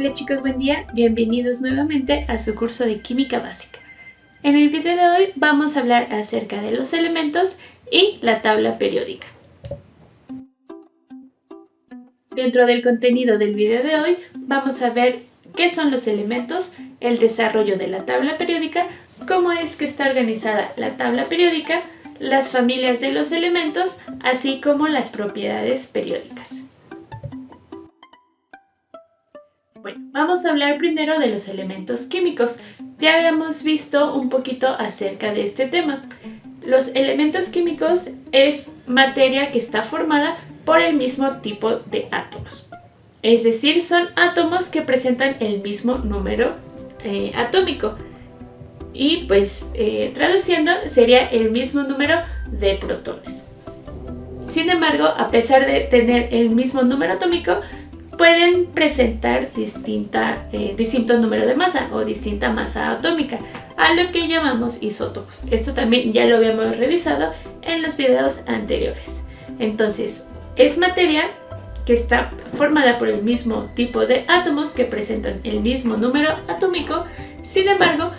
Hola chicos, buen día, bienvenidos nuevamente a su curso de Química Básica. En el video de hoy vamos a hablar acerca de los elementos y la tabla periódica. Dentro del contenido del video de hoy vamos a ver qué son los elementos, el desarrollo de la tabla periódica, cómo es que está organizada la tabla periódica, las familias de los elementos, así como las propiedades periódicas. Bueno, vamos a hablar primero de los elementos químicos. Ya habíamos visto un poquito acerca de este tema. Los elementos químicos es materia que está formada por el mismo tipo de átomos. Es decir, son átomos que presentan el mismo número atómico. Y pues traduciendo sería el mismo número de protones. Sin embargo, a pesar de tener el mismo número atómico, pueden presentar distinto número de masa o distinta masa atómica, a lo que llamamos isótopos. Esto también ya lo habíamos revisado en los videos anteriores. Entonces, es materia que está formada por el mismo tipo de átomos que presentan el mismo número atómico, sin embargo,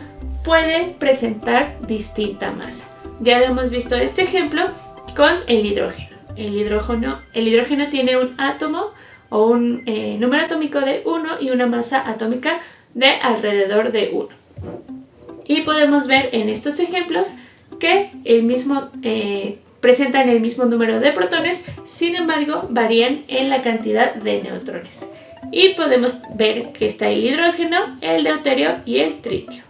puede presentar distinta masa. Ya habíamos visto este ejemplo con el hidrógeno. El hidrógeno tiene un átomo o un número atómico de 1 y una masa atómica de alrededor de 1. Y podemos ver en estos ejemplos que presentan el mismo número de protones, sin embargo varían en la cantidad de neutrones. Y podemos ver que está el hidrógeno, el deuterio y el tritio.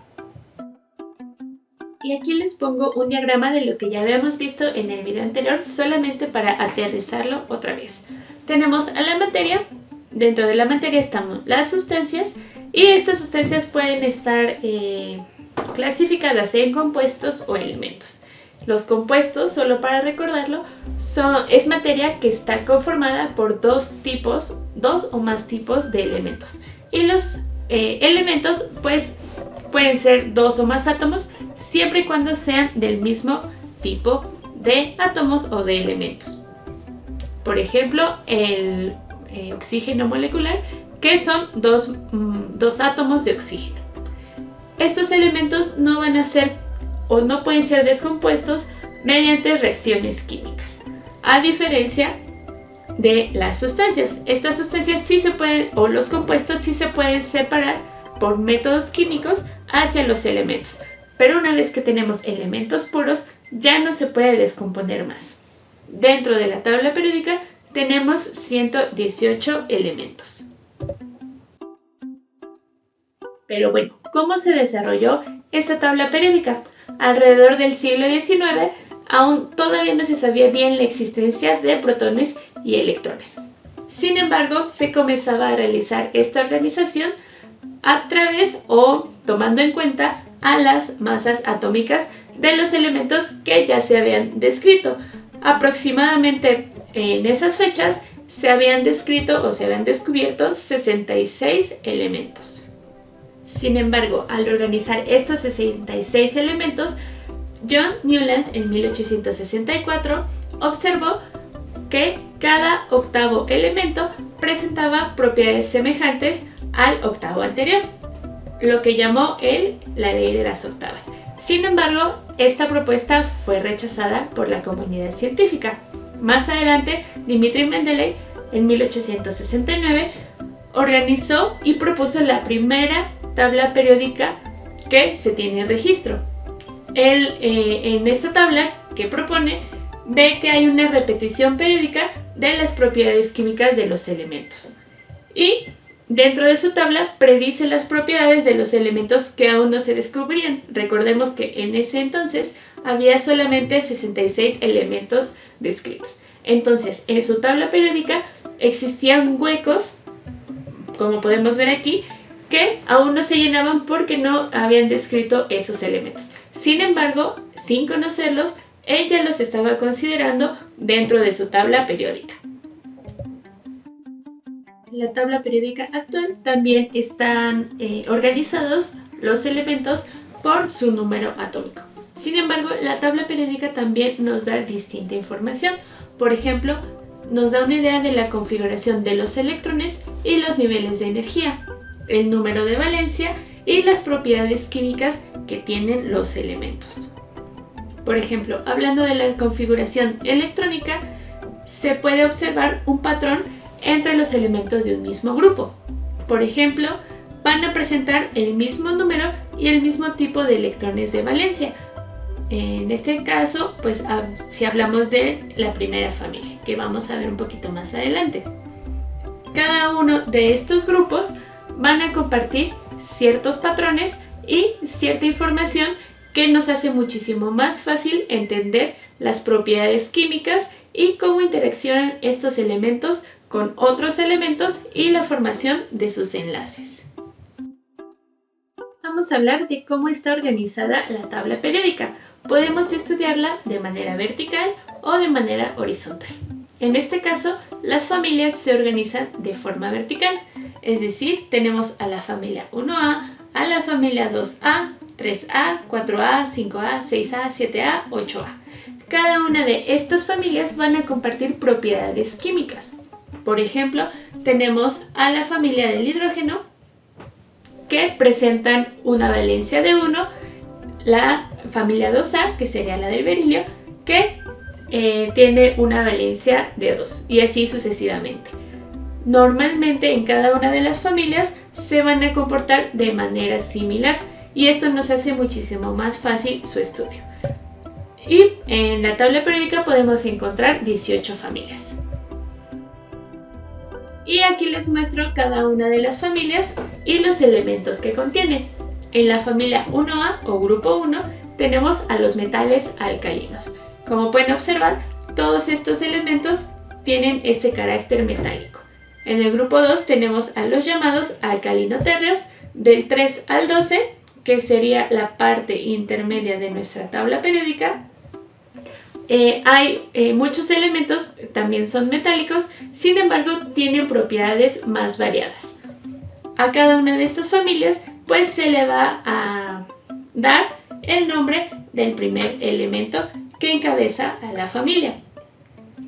Y aquí les pongo un diagrama de lo que ya habíamos visto en el video anterior, solamente para aterrizarlo otra vez. Tenemos a la materia, dentro de la materia están las sustancias y estas sustancias pueden estar clasificadas en compuestos o elementos. Los compuestos, solo para recordarlo, es materia que está conformada por dos o más tipos de elementos. Y los elementos pues pueden ser dos o más átomos siempre y cuando sean del mismo tipo de átomos o de elementos. Por ejemplo, el oxígeno molecular, que son dos átomos de oxígeno. Estos elementos no van a ser o no pueden ser descompuestos mediante reacciones químicas, a diferencia de las sustancias. Estas sustancias sí se pueden, o los compuestos sí se pueden separar por métodos químicos hacia los elementos, pero una vez que tenemos elementos puros ya no se puede descomponer más. Dentro de la tabla periódica tenemos 118 elementos. Pero bueno, ¿cómo se desarrolló esta tabla periódica? Alrededor del siglo XIX aún todavía no se sabía bien la existencia de protones y electrones. Sin embargo, se comenzaba a realizar esta organización a través o tomando en cuenta a las masas atómicas de los elementos que ya se habían descrito. Aproximadamente en esas fechas se habían descrito o se habían descubierto 66 elementos. Sin embargo, al organizar estos 66 elementos, John Newland en 1864 observó que cada octavo elemento presentaba propiedades semejantes al octavo anterior, lo que llamó la ley de las octavas. Sin embargo, esta propuesta fue rechazada por la comunidad científica. Más adelante, Dmitri Mendeleev, en 1869, organizó y propuso la primera tabla periódica que se tiene registro. Él, en esta tabla que propone, ve que hay una repetición periódica de las propiedades químicas de los elementos. Y dentro de su tabla predice las propiedades de los elementos que aún no se descubrían. Recordemos que en ese entonces había solamente 66 elementos descritos. Entonces, en su tabla periódica existían huecos, como podemos ver aquí, que aún no se llenaban porque no habían descrito esos elementos. Sin embargo, sin conocerlos, ella los estaba considerando dentro de su tabla periódica. En la tabla periódica actual también están organizados los elementos por su número atómico. Sin embargo, la tabla periódica también nos da distinta información. Por ejemplo, nos da una idea de la configuración de los electrones y los niveles de energía. el número de valencia y las propiedades químicas que tienen los elementos. Por ejemplo, hablando de la configuración electrónica, se puede observar un patrón entre los elementos de un mismo grupo. Por ejemplo, van a presentar el mismo número y el mismo tipo de electrones de valencia. En este caso, pues si hablamos de la primera familia, que vamos a ver un poquito más adelante. Cada uno de estos grupos van a compartir ciertos patrones y cierta información que nos hace muchísimo más fácil entender las propiedades químicas y cómo interaccionan estos elementos con otros elementos y la formación de sus enlaces. Vamos a hablar de cómo está organizada la tabla periódica. Podemos estudiarla de manera vertical o de manera horizontal. En este caso, las familias se organizan de forma vertical, es decir, tenemos a la familia 1A, a la familia 2A, 3A, 4A, 5A, 6A, 7A, 8A. Cada una de estas familias van a compartir propiedades químicas. Por ejemplo, tenemos a la familia del hidrógeno que presentan una valencia de 1, la familia 2A, que sería la del berilio, que tiene una valencia de 2 y así sucesivamente. Normalmente en cada una de las familias se van a comportar de manera similar y esto nos hace muchísimo más fácil su estudio. Y en la tabla periódica podemos encontrar 18 familias. Y aquí les muestro cada una de las familias y los elementos que contienen. En la familia 1A o grupo 1 tenemos a los metales alcalinos. Como pueden observar, todos estos elementos tienen este carácter metálico. En el grupo 2 tenemos a los llamados alcalinotérreos del 3 al 12, que sería la parte intermedia de nuestra tabla periódica. Hay muchos elementos, también son metálicos, sin embargo tienen propiedades más variadas. A cada una de estas familias pues se le va a dar el nombre del primer elemento que encabeza a la familia.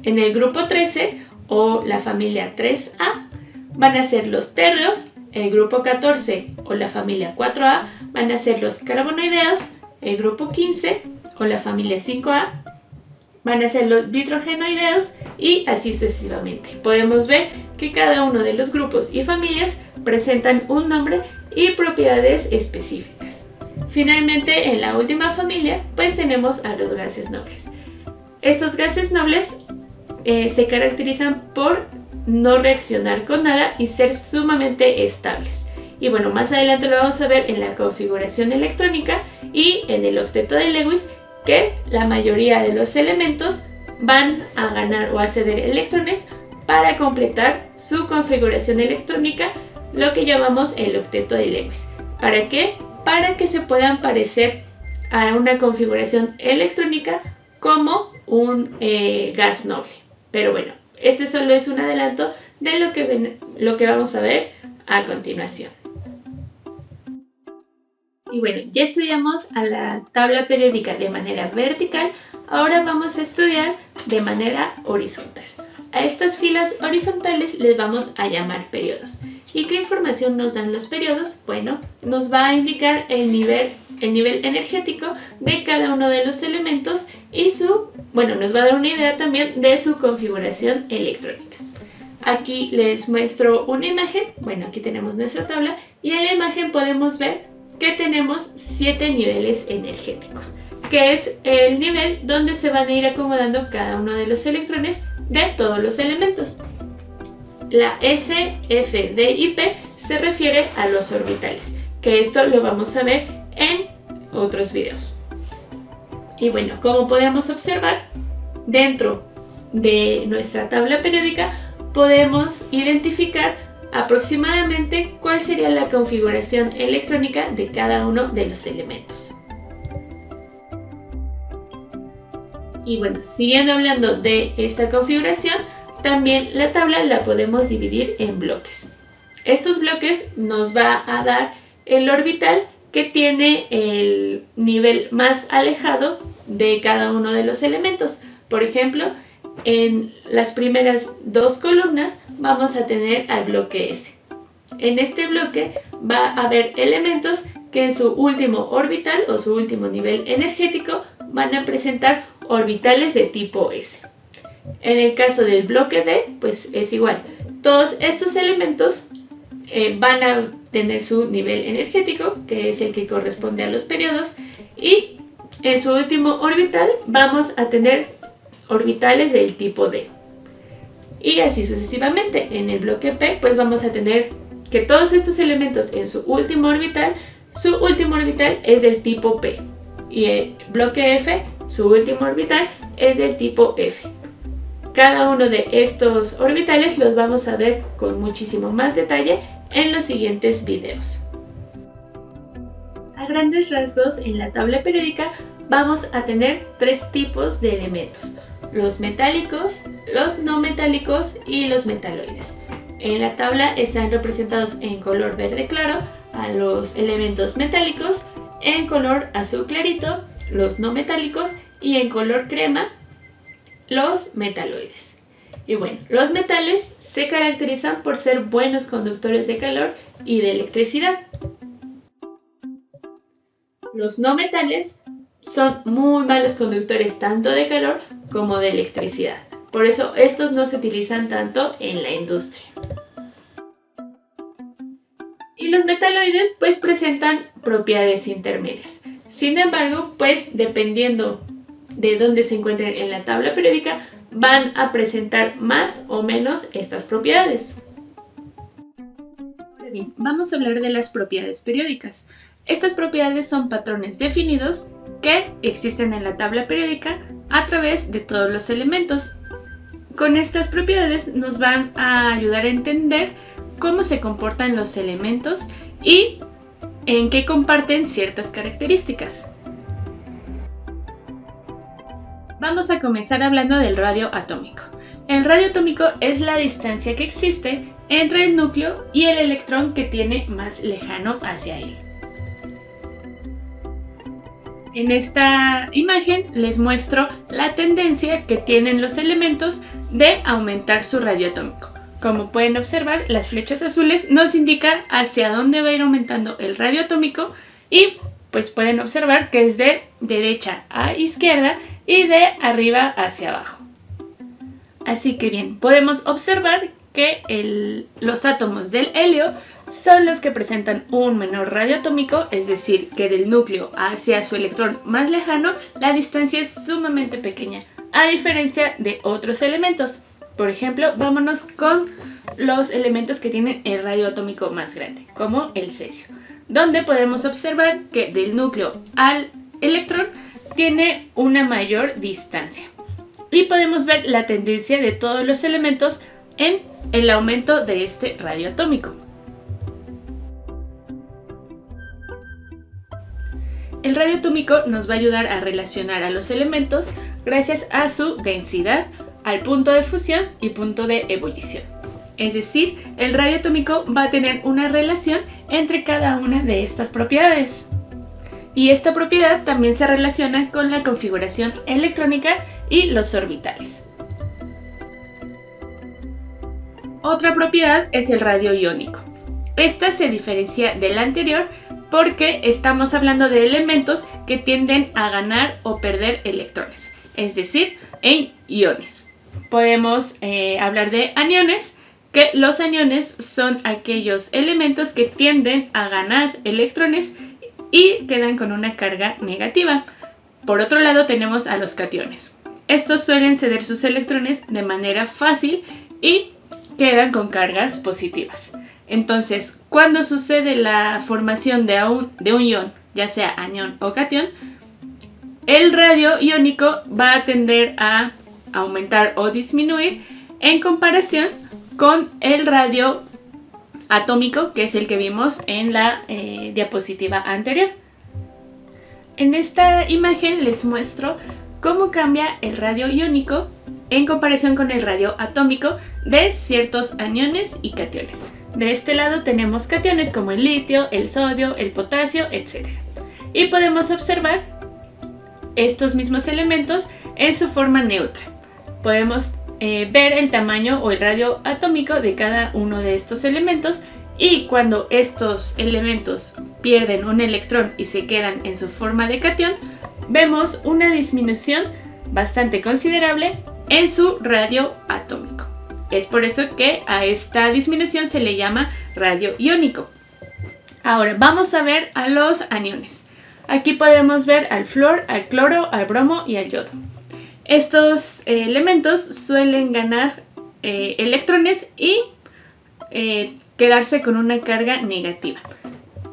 En el grupo 13 o la familia 3A van a ser los térreos, el grupo 14 o la familia 4A van a ser los carbonoideos, el grupo 15 o la familia 5A van a ser los vitrogenoideos y así sucesivamente. Podemos ver que cada uno de los grupos y familias presentan un nombre y propiedades específicas. Finalmente, en la última familia, pues tenemos a los gases nobles. Estos gases nobles se caracterizan por no reaccionar con nada y ser sumamente estables. Y bueno, más adelante lo vamos a ver en la configuración electrónica y en el octeto de Lewis, que la mayoría de los elementos van a ganar o a ceder electrones para completar su configuración electrónica, lo que llamamos el octeto de Lewis. ¿Para qué? Para que se puedan parecer a una configuración electrónica como un gas noble. Pero bueno, este solo es un adelanto de lo que vamos a ver a continuación. Y bueno, ya estudiamos a la tabla periódica de manera vertical, ahora vamos a estudiar de manera horizontal. A estas filas horizontales les vamos a llamar periodos. ¿Y qué información nos dan los periodos? Bueno, nos va a indicar el nivel energético de cada uno de los elementos y nos va a dar una idea también de su configuración electrónica. Aquí les muestro una imagen, bueno, aquí tenemos nuestra tabla y en la imagen podemos ver que tenemos 7 niveles energéticos, que es el nivel donde se van a ir acomodando cada uno de los electrones de todos los elementos. La S, F, D y P se refiere a los orbitales, que esto lo vamos a ver en otros videos. Y bueno, como podemos observar, dentro de nuestra tabla periódica podemos identificar aproximadamente cuál sería la configuración electrónica de cada uno de los elementos. Y bueno, siguiendo hablando de esta configuración, también la tabla la podemos dividir en bloques. Estos bloques nos va a dar el orbital que tiene el nivel más alejado de cada uno de los elementos. Por ejemplo, en las primeras dos columnas vamos a tener al bloque S. En este bloque va a haber elementos que en su último orbital o su último nivel energético van a presentar orbitales de tipo S. En el caso del bloque D, pues es igual. Todos estos elementos van a tener su nivel energético, que es el que corresponde a los periodos, y en su último orbital vamos a tener orbitales del tipo D. Y así sucesivamente. En el bloque P, pues vamos a tener que todos estos elementos en su último orbital es del tipo P. Y el bloque F, su último orbital, es del tipo F. Cada uno de estos orbitales los vamos a ver con muchísimo más detalle en los siguientes videos. A grandes rasgos, en la tabla periódica vamos a tener tres tipos de elementos: los metálicos, los no metálicos y los metaloides. En la tabla están representados en color verde claro a los elementos metálicos, en color azul clarito los no metálicos y en color crema los metaloides. Y bueno, los metales se caracterizan por ser buenos conductores de calor y de electricidad. Los no metales son muy malos conductores tanto de calor como de electricidad. Por eso estos no se utilizan tanto en la industria. Y los metaloides pues presentan propiedades intermedias. Sin embargo, pues dependiendo de dónde se encuentren en la tabla periódica, van a presentar más o menos estas propiedades. Bien, vamos a hablar de las propiedades periódicas. Estas propiedades son patrones definidos que existen en la tabla periódica a través de todos los elementos. Con estas propiedades nos van a ayudar a entender cómo se comportan los elementos y en qué comparten ciertas características. Vamos a comenzar hablando del radio atómico. El radio atómico es la distancia que existe entre el núcleo y el electrón que tiene más lejano hacia él. En esta imagen les muestro la tendencia que tienen los elementos de aumentar su radio atómico. Como pueden observar, las flechas azules nos indican hacia dónde va a ir aumentando el radio atómico y pues pueden observar que es de derecha a izquierda y de arriba hacia abajo. Así que bien, podemos observar que los átomos del helio son los que presentan un menor radio atómico, es decir, que del núcleo hacia su electrón más lejano la distancia es sumamente pequeña, a diferencia de otros elementos. Por ejemplo, vámonos con los elementos que tienen el radio atómico más grande, como el cesio, donde podemos observar que del núcleo al electrón tiene una mayor distancia. Y podemos ver la tendencia de todos los elementos en el aumento de este radio atómico. El radio atómico nos va a ayudar a relacionar a los elementos gracias a su densidad, al punto de fusión y punto de ebullición. Es decir, el radio atómico va a tener una relación entre cada una de estas propiedades. Y esta propiedad también se relaciona con la configuración electrónica y los orbitales. Otra propiedad es el radio iónico. Esta se diferencia de la anterior porque estamos hablando de elementos que tienden a ganar o perder electrones, es decir, en iones. Podemos hablar de aniones, que los aniones son aquellos elementos que tienden a ganar electrones y quedan con una carga negativa. Por otro lado tenemos a los cationes. Estos suelen ceder sus electrones de manera fácil y quedan con cargas positivas. Entonces, cuando sucede la formación de un ion, ya sea anión o catión, el radio iónico va a tender a aumentar o disminuir en comparación con el radio atómico, que es el que vimos en la diapositiva anterior. En esta imagen les muestro cómo cambia el radio iónico en comparación con el radio atómico de ciertos aniones y cationes. De este lado tenemos cationes como el litio, el sodio, el potasio, etc. Y podemos observar estos mismos elementos en su forma neutra. Podemos ver el tamaño o el radio atómico de cada uno de estos elementos Y cuando estos elementos pierden un electrón y se quedan en su forma de cation, vemos una disminución bastante considerable en su radio atómico. Es por eso que a esta disminución se le llama radio iónico. Ahora vamos a ver a los aniones. Aquí podemos ver al flúor, al cloro, al bromo y al yodo. Estos elementos suelen ganar electrones y quedarse con una carga negativa.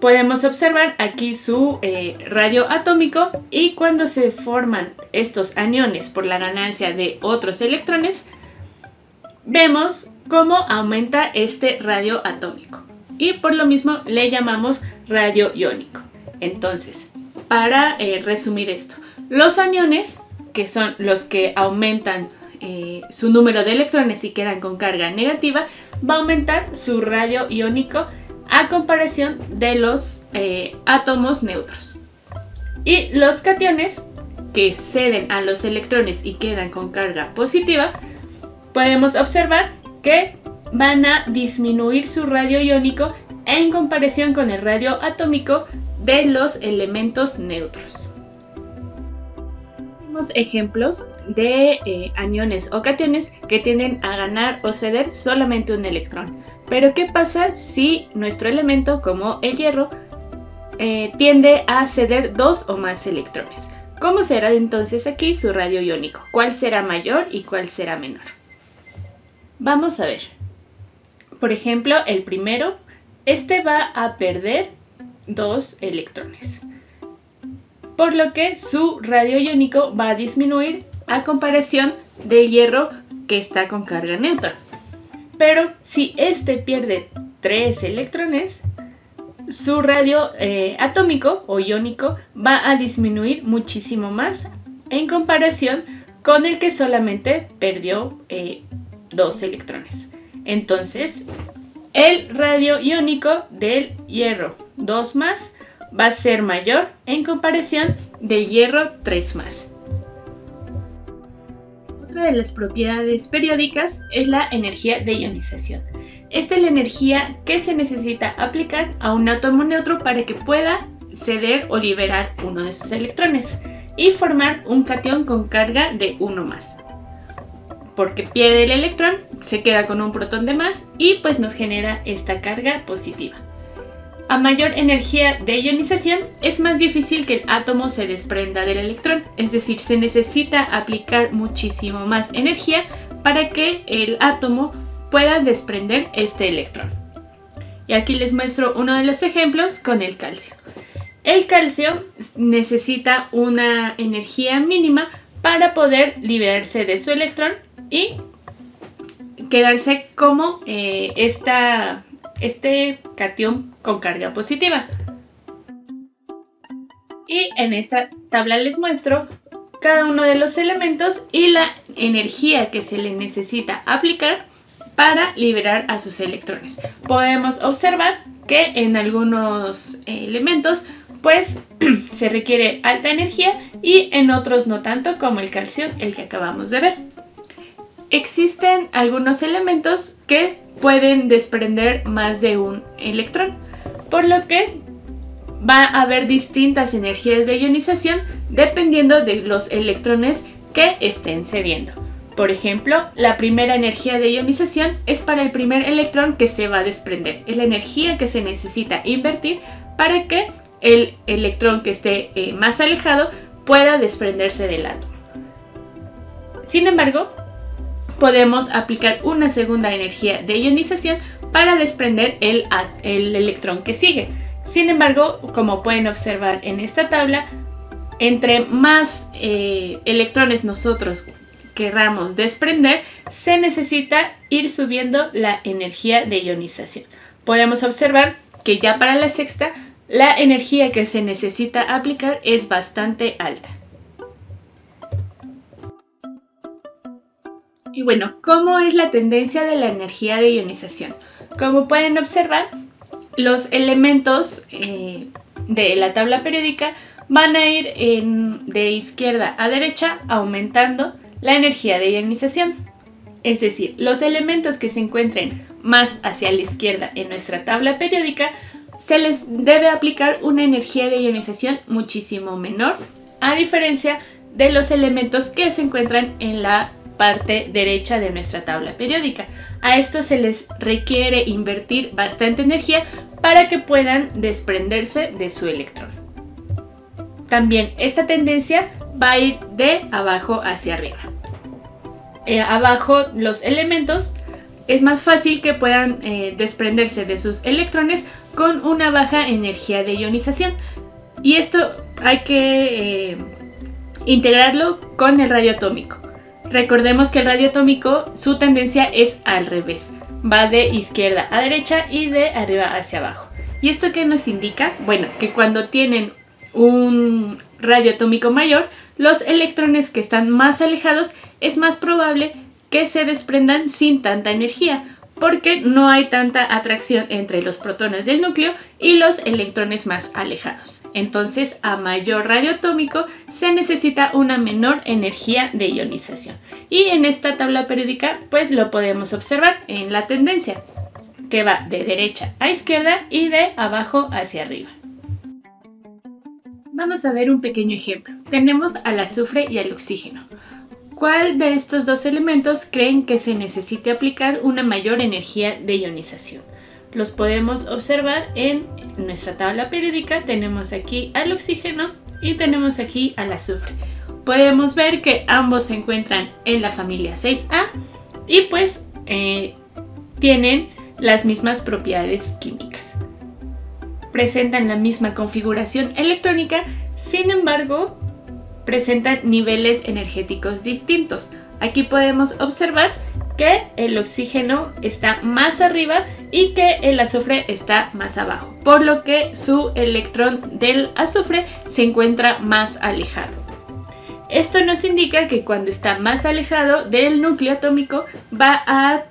Podemos observar aquí su radio atómico, y cuando se forman estos aniones por la ganancia de otros electrones, vemos cómo aumenta este radio atómico, y por lo mismo le llamamos radio iónico. Entonces, para resumir esto, los aniones, que son los que aumentan su número de electrones y quedan con carga negativa, va a aumentar su radio iónico a comparación de los átomos neutros. Y los cationes, que ceden a los electrones y quedan con carga positiva, podemos observar que van a disminuir su radio iónico en comparación con el radio atómico de los elementos neutros. Tenemos ejemplos de aniones o cationes que tienden a ganar o ceder solamente un electrón. Pero ¿qué pasa si nuestro elemento, como el hierro, tiende a ceder 2 o más electrones? ¿Cómo será entonces aquí su radio iónico? ¿Cuál será mayor y cuál será menor? Vamos a ver. Por ejemplo, el primero, este va a perder 2 electrones, por lo que su radio iónico va a disminuir a comparación del hierro, que está con carga neutra. Pero si este pierde 3 electrones, su radio atómico o iónico va a disminuir muchísimo más en comparación con el que solamente perdió 2 electrones. Entonces, el radio iónico del hierro 2 más va a ser mayor en comparación del hierro 3 más. Otra de las propiedades periódicas es la energía de ionización. Esta es la energía que se necesita aplicar a un átomo neutro para que pueda ceder o liberar uno de sus electrones y formar un catión con carga de 1 más. Porque pierde el electrón, se queda con un protón de más y pues nos genera esta carga positiva. A mayor energía de ionización, es más difícil que el átomo se desprenda del electrón, es decir, se necesita aplicar muchísimo más energía para que el átomo pueda desprender este electrón. Y aquí les muestro uno de los ejemplos con el calcio. El calcio necesita una energía mínima para poder liberarse de su electrón y quedarse como este catión con carga positiva. Y en esta tabla les muestro cada uno de los elementos y la energía que se le necesita aplicar para liberar a sus electrones. Podemos observar que en algunos elementos pues se requiere alta energía y en otros no tanto, como el calcio, el que acabamos de ver. Existen algunos elementos que pueden desprender más de un electrón, por lo que va a haber distintas energías de ionización dependiendo de los electrones que estén cediendo. Por ejemplo, la primera energía de ionización es para el primer electrón que se va a desprender. Es la energía que se necesita invertir para que el electrón que esté más alejado pueda desprenderse del átomo. Sin embargo, podemos aplicar una segunda energía de ionización para desprender el electrón que sigue. Sin embargo, como pueden observar en esta tabla, entre más electrones nosotros querramos desprender, se necesita ir subiendo la energía de ionización. Podemos observar que ya para la sexta, la energía que se necesita aplicar es bastante alta. Y bueno, ¿cómo es la tendencia de la energía de ionización? Como pueden observar, los elementos de la tabla periódica van a ir de izquierda a derecha aumentando la energía de ionización. Es decir, los elementos que se encuentren más hacia la izquierda en nuestra tabla periódica, se les debe aplicar una energía de ionización muchísimo menor, a diferencia de los elementos que se encuentran en la parte derecha de nuestra tabla periódica. A esto se les requiere invertir bastante energía para que puedan desprenderse de su electrón. También esta tendencia va a ir de abajo hacia arriba. Abajo los elementos es más fácil que puedan desprenderse de sus electrones con una baja energía de ionización, y esto hay que integrarlo con el radio atómico. Recordemos que el radio atómico, su tendencia es al revés, va de izquierda a derecha y de arriba hacia abajo. ¿Y esto qué nos indica? Bueno, que cuando tienen un radio atómico mayor, los electrones que están más alejados es más probable que se desprendan sin tanta energía, porque no hay tanta atracción entre los protones del núcleo y los electrones más alejados. Entonces, a mayor radio atómico se necesita una menor energía de ionización. Y en esta tabla periódica pues lo podemos observar en la tendencia, que va de derecha a izquierda y de abajo hacia arriba. Vamos a ver un pequeño ejemplo. Tenemos al azufre y al oxígeno. ¿Cuál de estos dos elementos creen que se necesite aplicar una mayor energía de ionización? Los podemos observar en nuestra tabla periódica. Tenemos aquí al oxígeno y tenemos aquí al azufre. Podemos ver que ambos se encuentran en la familia 6A y pues tienen las mismas propiedades químicas. Presentan la misma configuración electrónica, sin embargo, presentan niveles energéticos distintos. Aquí podemos observar que el oxígeno está más arriba y que el azufre está más abajo, por lo que su electrón del azufre se encuentra más alejado. Esto nos indica que cuando está más alejado del núcleo atómico va a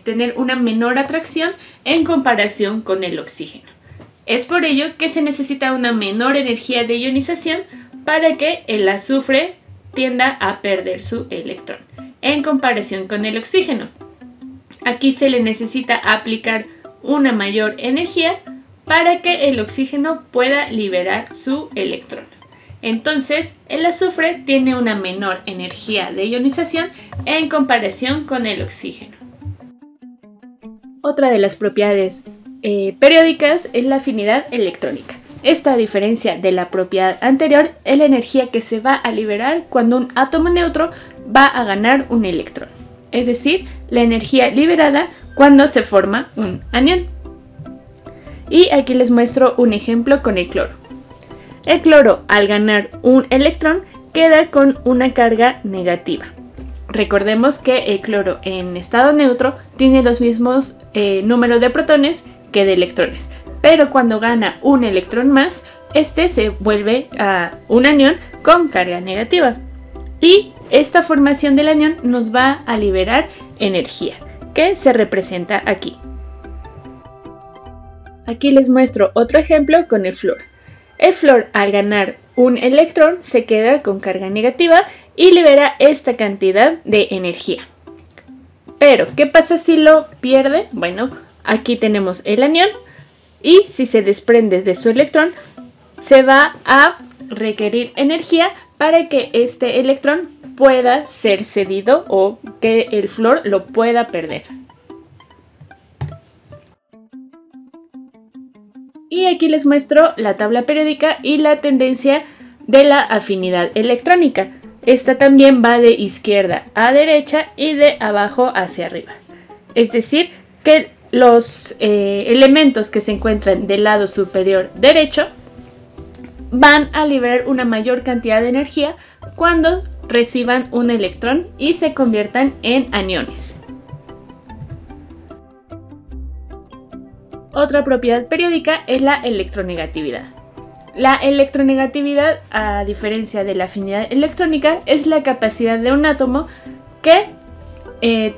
tener una menor atracción en comparación con el oxígeno. Es por ello que se necesita una menor energía de ionización para que el azufre tienda a perder su electrón, en comparación con el oxígeno. Aquí se le necesita aplicar una mayor energía para que el oxígeno pueda liberar su electrón. Entonces, el azufre tiene una menor energía de ionización en comparación con el oxígeno. Otra de las propiedades periódicas es la afinidad electrónica. Esta, a diferencia de la propiedad anterior, es la energía que se va a liberar cuando un átomo neutro va a ganar un electrón. Es decir, la energía liberada cuando se forma un anión. Y aquí les muestro un ejemplo con el cloro. El cloro, al ganar un electrón, queda con una carga negativa. Recordemos que el cloro en estado neutro tiene los mismos números de protones que de electrones, pero cuando gana un electrón más, este se vuelve a un anión con carga negativa. Y esta formación del anión nos va a liberar energía, que se representa aquí. Aquí les muestro otro ejemplo con el flúor. El flúor, al ganar un electrón, se queda con carga negativa y libera esta cantidad de energía. Pero, ¿qué pasa si lo pierde? Bueno, aquí tenemos el anión y si se desprende de su electrón, se va a requerir energía para que este electrón pueda ser cedido o que el flúor lo pueda perder. Y aquí les muestro la tabla periódica y la tendencia de la afinidad electrónica. Esta también va de izquierda a derecha y de abajo hacia arriba. Es decir, que los elementos que se encuentran del lado superior derecho van a liberar una mayor cantidad de energía cuando reciban un electrón y se conviertan en aniones. Otra propiedad periódica es la electronegatividad. La electronegatividad, a diferencia de la afinidad electrónica, es la capacidad de un átomo que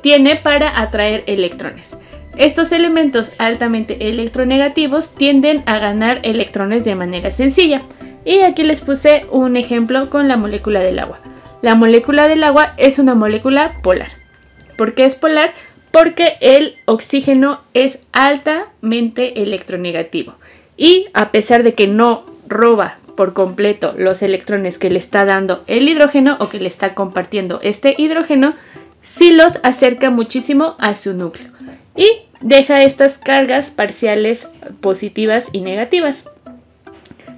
tiene para atraer electrones. Estos elementos altamente electronegativos tienden a ganar electrones de manera sencilla. Y aquí les puse un ejemplo con la molécula del agua. La molécula del agua es una molécula polar. ¿Por qué es polar? porque el oxígeno es altamente electronegativo y a pesar de que no roba por completo los electrones que le está dando el hidrógeno o que le está compartiendo este hidrógeno, sí los acerca muchísimo a su núcleo y deja estas cargas parciales positivas y negativas.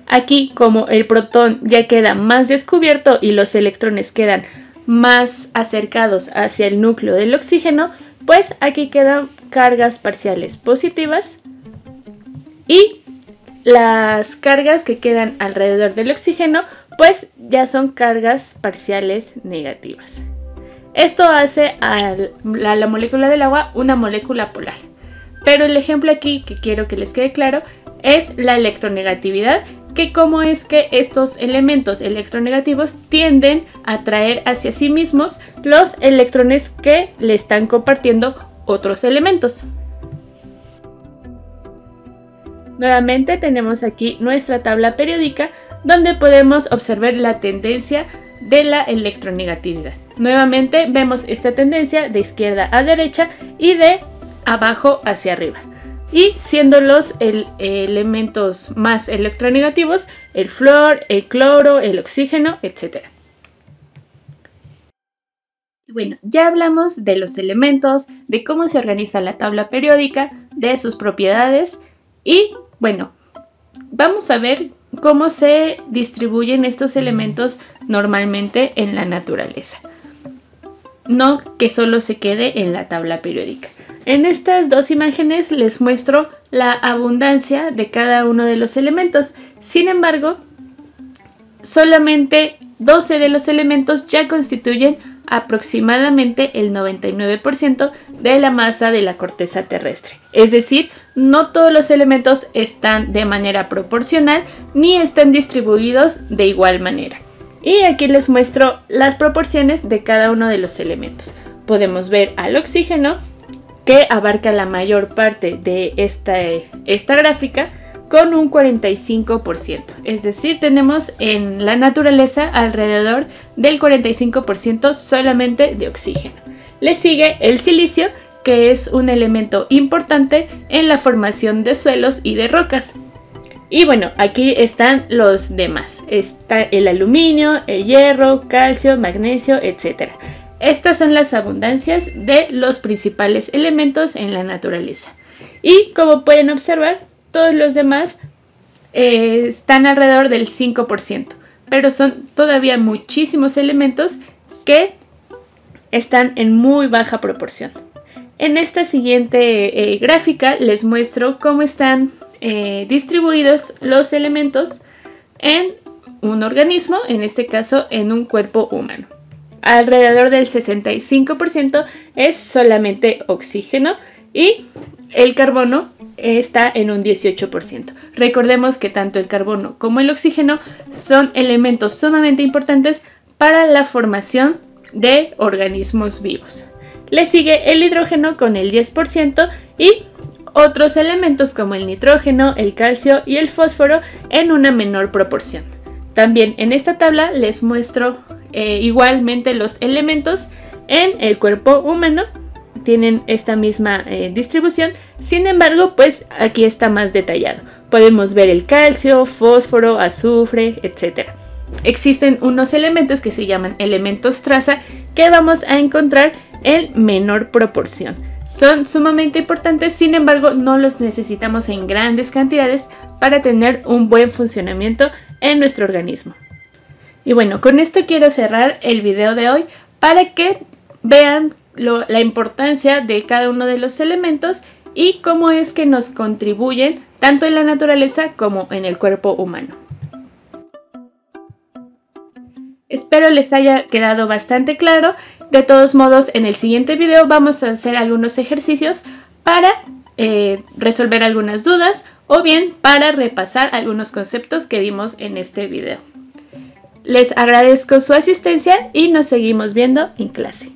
Aquí, como el protón ya queda más descubierto y los electrones quedan más acercados hacia el núcleo del oxígeno, pues aquí quedan cargas parciales positivas y las cargas que quedan alrededor del oxígeno pues ya son cargas parciales negativas. Esto hace a la molécula del agua una molécula polar. Pero el ejemplo aquí que quiero que les quede claro es la electronegatividad, que cómo es que estos elementos electronegativos tienden a atraer hacia sí mismos los electrones que le están compartiendo otros elementos. Nuevamente tenemos aquí nuestra tabla periódica donde podemos observar la tendencia de la electronegatividad. Nuevamente vemos esta tendencia de izquierda a derecha y de abajo hacia arriba. Y siendo los elementos más electronegativos el flúor, el cloro, el oxígeno, etc. Bueno, ya hablamos de los elementos, de cómo se organiza la tabla periódica, de sus propiedades y bueno, vamos a ver cómo se distribuyen estos elementos normalmente en la naturaleza. No que solo se quede en la tabla periódica. En estas dos imágenes les muestro la abundancia de cada uno de los elementos. Sin embargo, solamente 12 de los elementos ya constituyen aproximadamente el 99% de la masa de la corteza terrestre. Es decir, no todos los elementos están de manera proporcional ni están distribuidos de igual manera. Y aquí les muestro las proporciones de cada uno de los elementos. Podemos ver al oxígeno, que abarca la mayor parte de esta gráfica, con un 45%. Es decir, tenemos en la naturaleza alrededor del 45% solamente de oxígeno. Le sigue el silicio, que es un elemento importante en la formación de suelos y de rocas. Y bueno, aquí están los demás. Está el aluminio, el hierro, calcio, magnesio, etc. Estas son las abundancias de los principales elementos en la naturaleza. Y como pueden observar, todos los demás están alrededor del 5%. Pero son todavía muchísimos elementos que están en muy baja proporción. En esta siguiente gráfica les muestro cómo están distribuidos los elementos en un organismo, en este caso en un cuerpo humano. Alrededor del 65% es solamente oxígeno y el carbono está en un 18%. Recordemos que tanto el carbono como el oxígeno son elementos sumamente importantes para la formación de organismos vivos. Le sigue el hidrógeno con el 10% y otros elementos como el nitrógeno, el calcio y el fósforo en una menor proporción. También en esta tabla les muestro igualmente los elementos en el cuerpo humano. Tienen esta misma distribución, sin embargo, pues aquí está más detallado. Podemos ver el calcio, fósforo, azufre, etc. Existen unos elementos que se llaman elementos traza que vamos a encontrar en menor proporción. Son sumamente importantes, sin embargo, no los necesitamos en grandes cantidades para tener un buen funcionamiento en nuestro organismo. Y bueno, con esto quiero cerrar el video de hoy para que vean la importancia de cada uno de los elementos y cómo es que nos contribuyen tanto en la naturaleza como en el cuerpo humano. Espero les haya quedado bastante claro. De todos modos, en el siguiente video vamos a hacer algunos ejercicios para resolver algunas dudas o bien para repasar algunos conceptos que vimos en este video. Les agradezco su asistencia y nos seguimos viendo en clase.